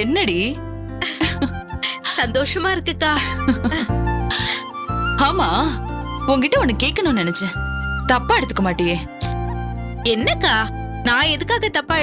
என்னடி? சந்தோஷமா இருக்குக்கா. ஆமா, உன்கிட்ட ஒண்ணு கேட்கணும்னு நினைச்சேன். தப்பா எடுத்துக்க மாட்டியே? என்னக்கா, நான் எதுக்காக தப்பா